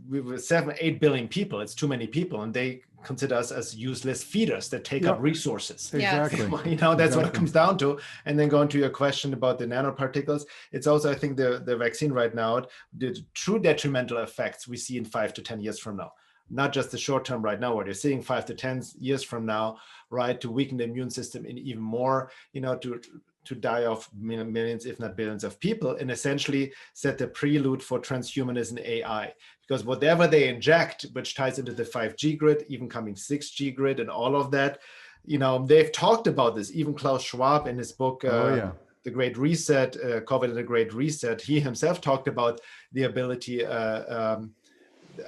we were 7-8 billion people. It's too many people, and they consider us as useless feeders that take up resources. Exactly. That's what it comes down to. And then going to your question about the nanoparticles, it's also, I think, the vaccine right now, the true detrimental effects we see in 5 to 10 years from now. Not just the short term right now, what you're seeing 5 to 10 years from now, right, to weaken the immune system in even more, to die off millions, if not billions of people, and essentially set the prelude for transhumanism AI. Because whatever they inject, which ties into the 5G grid, even coming 6G grid and all of that, they've talked about this. Even Klaus Schwab in his book, The Great Reset, COVID and the Great Reset, he himself talked about the ability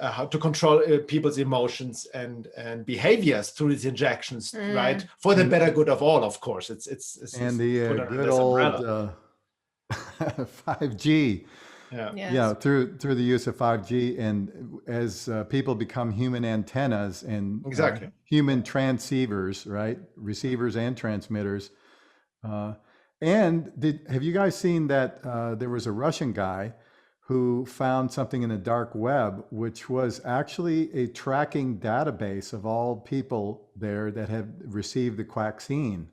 how to control people's emotions and behaviers through these injections, right? For the better good of all, of course. It's the good old 5G. Through the use of 5G, and as people become human antennas and human transceivers, right? Receivers and transmitters. And have you guys seen that there was a Russian guy who found something in the dark web, which was actually a tracking database of all people there that had received the vaccine.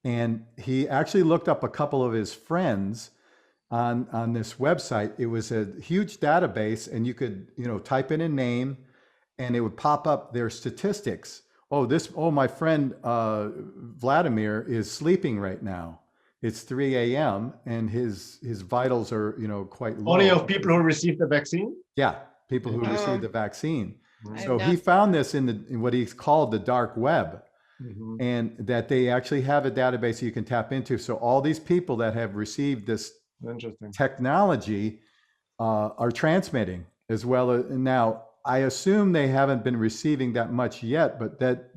And he actually looked up a couple of his friends on this website. It was a huge database, and you could, type in a name and it would pop up their statistics. My friend Vladimir is sleeping right now. It's 3 a.m. and his vitals are, quite low. Only of people who received the vaccine? Yeah, people who received the vaccine. So he found this in what he's called the dark web, and that they actually have a database you can tap into. So all these people that have received this technology are transmitting as well. Now, I assume they haven't been receiving that much yet, but that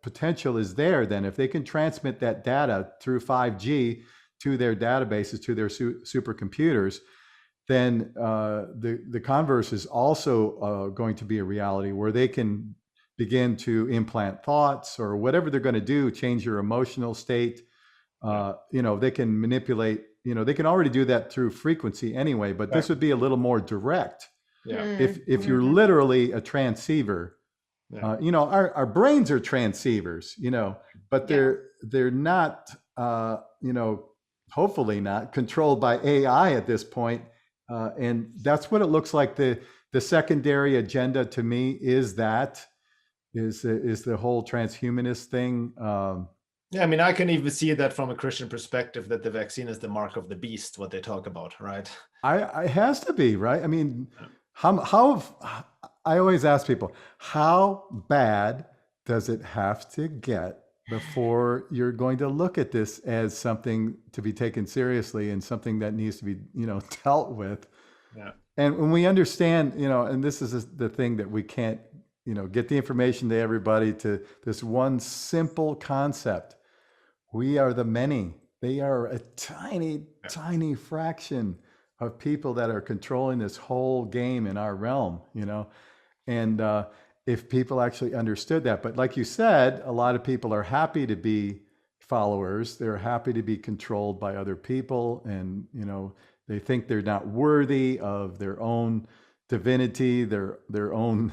potential is there. Then if they can transmit that data through 5G to their databases, to their supercomputers, then the converse is also going to be a reality, where they can begin to implant thoughts or whatever they're going to do, change your emotional state. They can manipulate, they can already do that through frequency anyway, but this would be a little more direct. If you're literally a transceiver. Our brains are transceivers, but they're not, hopefully not controlled by AI at this point. And that's what it looks like. The secondary agenda to me is the whole transhumanist thing. I can even see that from a Christian perspective, that the vaccine is the mark of the beast, what they talk about, right? It has to be, right? I mean, how I always ask people, how bad does it have to get before you're going to look at this as something to be taken seriously and something that needs to be, dealt with? And when we understand, and this is the thing that we can't, get the information to everybody, to this one simple concept. We are the many. They are a tiny, tiny fraction of people that are controlling this whole game in our realm, And if people actually understood that, but like you said, a lot of people are happy to be followers. They're happy to be controlled by other people, and they think they're not worthy of their own divinity, their own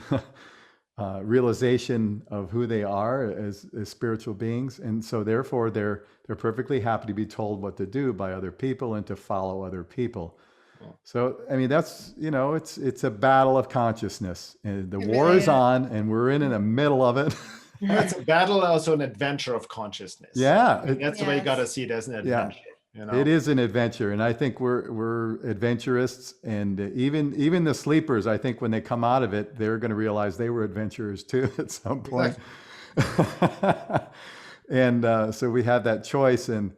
realization of who they are as spiritual beings, and so therefore they're perfectly happy to be told what to do by other people and to follow other people. So, that's, it's a battle of consciousness, and the war is on, and we're in the middle of it. It's a battle, also an adventure of consciousness. Yeah. That's the way you got to see it, as an adventure. It is an adventure. And I think we're adventurists, and even the sleepers, I think when they come out of it, they're going to realize they were adventurers too at some point. And so we have that choice, and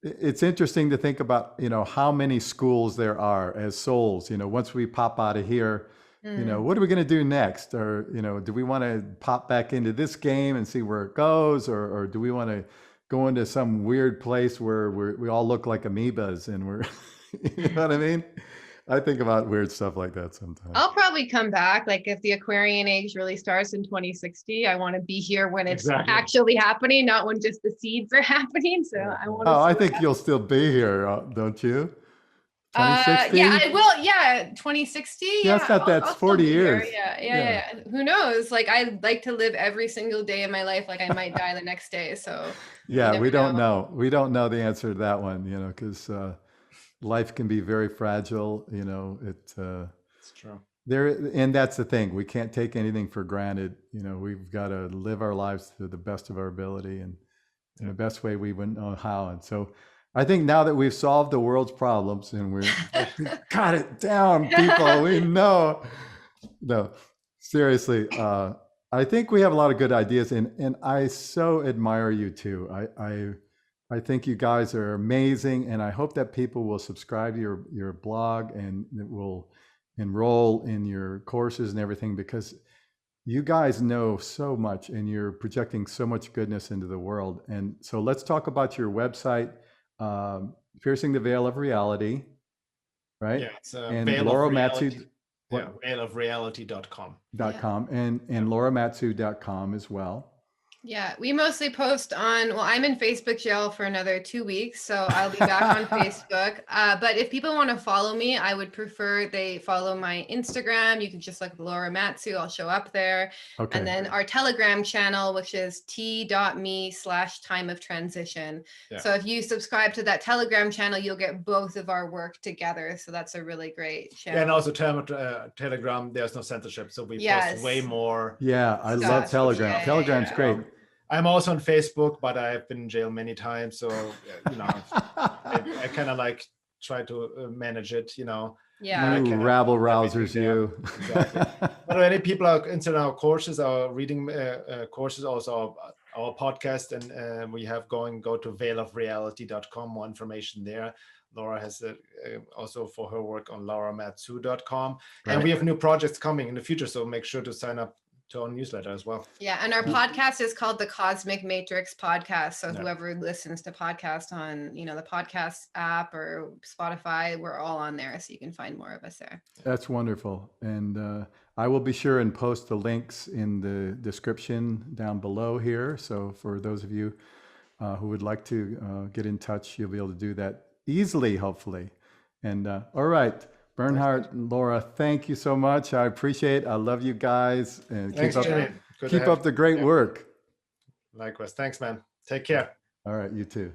it's interesting to think about, how many schools there are as souls. Once we pop out of here, what are we going to do next? Or, do we want to pop back into this game and see where it goes? Or do we want to go into some weird place where we all look like amoebas and we're, you know what I mean? I think about weird stuff like that sometimes. I'll probably come back. Like if the Aquarian age really starts in 2060, I want to be here when it's actually happening, not when just the seeds are happening. So I want to. Oh, I think you'll still be here, don't you? 2060? Yeah, I will. Yeah, 2060. Yeah, that's 40 years. Yeah. Who knows? Like I like to live every single day of my life like I might die the next day. So yeah, we don't know. We don't know the answer to that one, because life can be very fragile. It's true. And that's the thing. We can't take anything for granted. We've got to live our lives to the best of our ability, and in the best way we wouldn't know how. And so I think now that we've solved the world's problems and we got it down, people, we know. No, seriously, I think we have a lot of good ideas, and I so admire you too. I think you guys are amazing, and I hope that people will subscribe to your blog and will enroll in your courses and everything, because you guys know so much and you're projecting so much goodness into the world. And so let's talk about your website, Piercing the Veil of Reality, right? Yeah, it's and Veil of Laura Reality. Matsue. Yeah, veilofreality.com. .com and lauramatsu.com as well. Yeah, we mostly post on, well, I'm in Facebook jail for another 2 weeks, so I'll be back on Facebook. But if people want to follow me, I would prefer they follow my Instagram. You can just look Laura Matsue, I'll show up there. Okay. And then our Telegram channel, which is t.me/time of transition. Yeah. So if you subscribe to that Telegram channel, you'll get both of our work together. So that's a really great channel. Yeah, and also Telegram, there's no censorship, so we post way more. Yeah, I love Telegram. Yeah, Telegram's great. I'm also on Facebook, but I've been in jail many times, so you know, I kind of like try to manage it, you know. Yeah. You rabble rousers, you. Exactly. But many people are into our courses, our reading courses, also our podcast, and we have go to veilofreality.com, more information there. Laura has also for her work on lauramatsu.com. Right. And we have new projects coming in the future, so make sure to sign up to our newsletter as well. Yeah, and our podcast is called the Cosmic Matrix Podcast. So whoever listens to podcasts on, the podcast app or Spotify, we're all on there, so you can find more of us there. That's wonderful. And I will be sure and post the links in the description down below here. So for those of you who would like to get in touch, you'll be able to do that easily, hopefully. And all right. Bernhard and Laura, thank you so much. I appreciate it. I love you guys. And Thanks, keep up the great work. Likewise. Thanks, man. Take care. All right, you too.